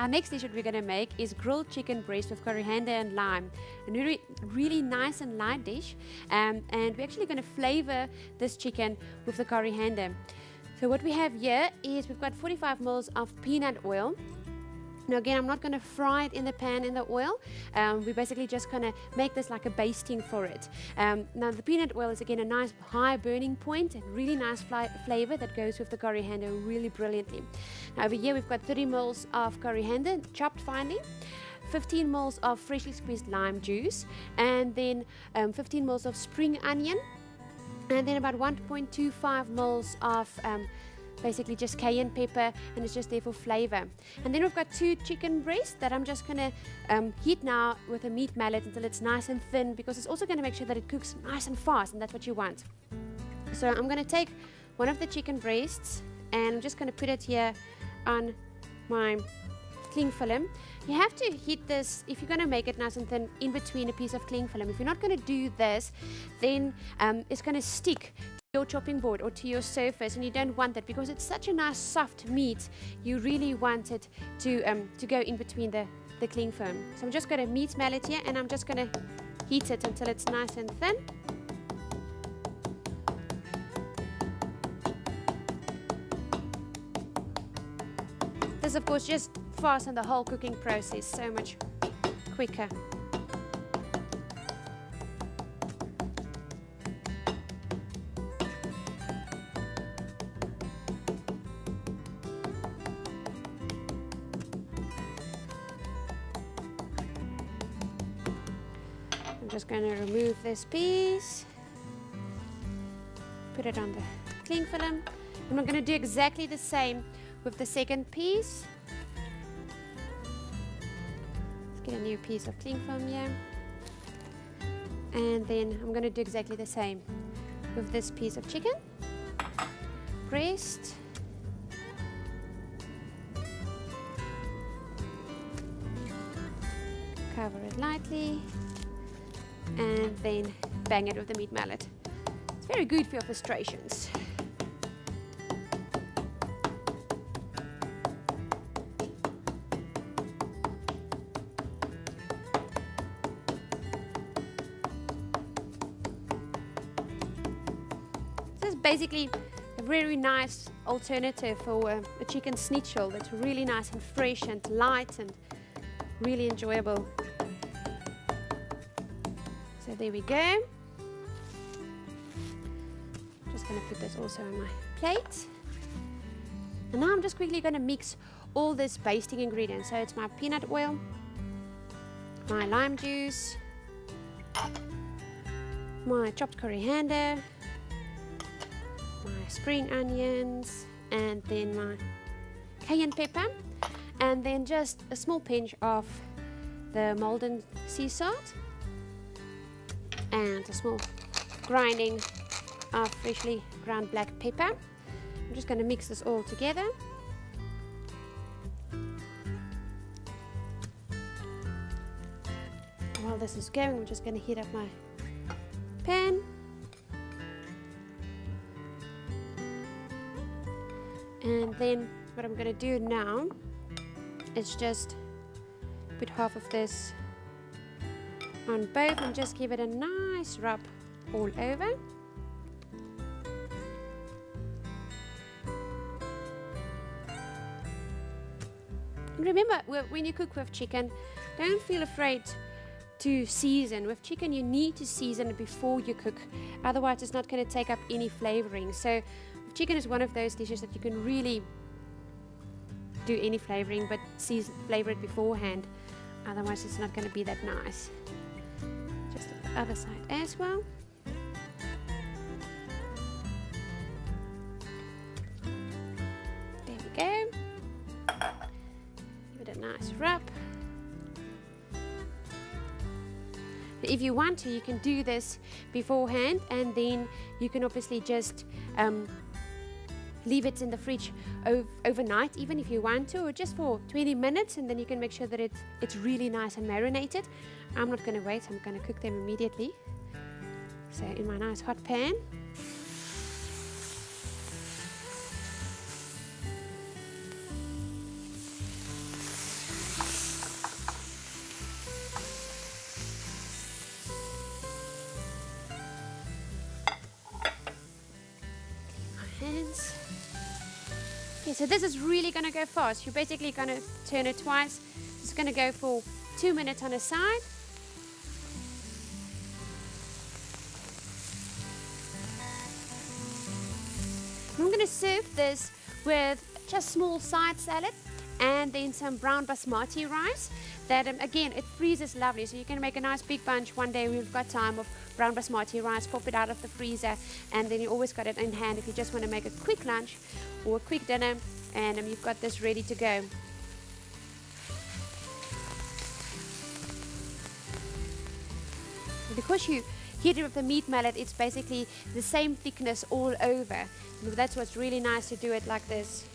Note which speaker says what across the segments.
Speaker 1: Our next dish that we're going to make is grilled chicken breast with coriander and lime. A really nice and light dish. And we're actually going to flavor this chicken with the coriander. So what we have here is we've got 45 ml of peanut oil. Now again, I'm not going to fry it in the pan in the oil. We're basically just going to make this like a basting for it. Now the peanut oil is again a nice high burning point and really nice flavor that goes with the coriander really brilliantly. Now over here we've got 30 ml of coriander chopped finely, 15 ml of freshly squeezed lime juice, and then 15 ml of spring onion, and then about 1.25 ml of basically just cayenne pepper, and it's just there for flavor. And then we've got 2 chicken breasts that I'm just going to heat now with a meat mallet until it's nice and thin, because it's also going to make sure that it cooks nice and fast, and that's what you want. So I'm going to take one of the chicken breasts and I'm just going to put it here on my cling film. You have to heat this, if you're going to make it nice and thin, in between a piece of cling film. If you're not going to do this, then it's going to stick your chopping board or to your surface, and you don't want that because it's such a nice soft meat. You really want it to go in between the cling film. So I'm just going to meat mallet here, and I'm just going to heat it until it's nice and thin. This of course just fastens the whole cooking process so much quicker. I'm just going to remove this piece, put it on the cling film, and I'm going to do exactly the same with the second piece. Let's get a new piece of cling film here, and then I'm going to do exactly the same with this piece of chicken breast. Cover it lightly, and then bang it with the meat mallet. It's very good for your frustrations. This is basically a very nice alternative for a chicken schnitzel that's really nice and fresh and light and really enjoyable. So there we go. Just going to put this also on my plate. And now I'm just quickly going to mix all this basting ingredients. So it's my peanut oil, my lime juice, my chopped coriander, my spring onions, and then my cayenne pepper, and then just a small pinch of the Maldon sea salt, and a small grinding of freshly ground black pepper. I'm just going to mix this all together. While this is going, I'm just going to heat up my pan. And then what I'm going to do now is just put half of this on both and just give it a nice rub all over. And remember, when you cook with chicken, don't feel afraid to season. With chicken, you need to season it before you cook, otherwise it's not going to take up any flavoring. So chicken is one of those dishes that you can really do any flavoring, but flavor it beforehand, otherwise it's not going to be that nice. Just the other side as well. There we go. Give it a nice rub. If you want to, you can do this beforehand, and then you can obviously just leave it in the fridge overnight, even if you want to, or just for 20 minutes, and then you can make sure that it's really nice and marinated. I'm not going to wait, I'm going to cook them immediately. So in my nice hot pan, onions. Okay, so this is really going to go fast. You're basically going to turn it twice. It's going to go for 2 minutes on a side. I'm going to serve this with just small side salad and then some brown basmati rice that again, it freezes lovely, so you can make a nice big bunch one day. We've got time of brown basmati rice, pop it out of the freezer, and then you always got it in hand if you just want to make a quick lunch or a quick dinner, and you've got this ready to go. Because you heat it with the meat mallet, it's basically the same thickness all over. And that's what's really nice to do it like this.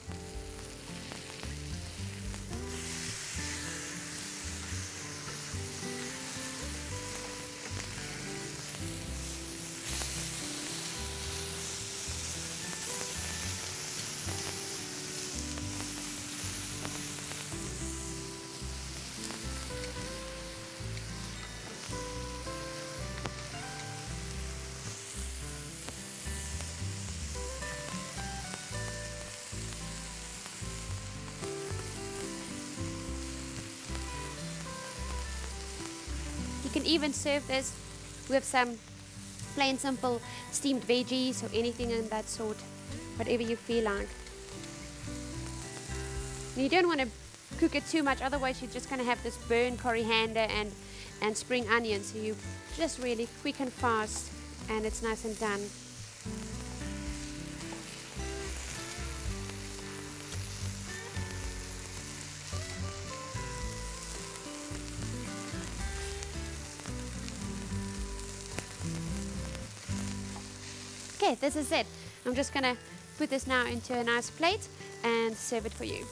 Speaker 1: You can even serve this with some plain simple steamed veggies or anything in that sort, whatever you feel like. And you don't want to cook it too much, otherwise you're just going to have this burnt coriander and spring onions. So you just really quick and fast, and it's nice and done. Okay, this is it. I'm just gonna put this now into a nice plate and serve it for you.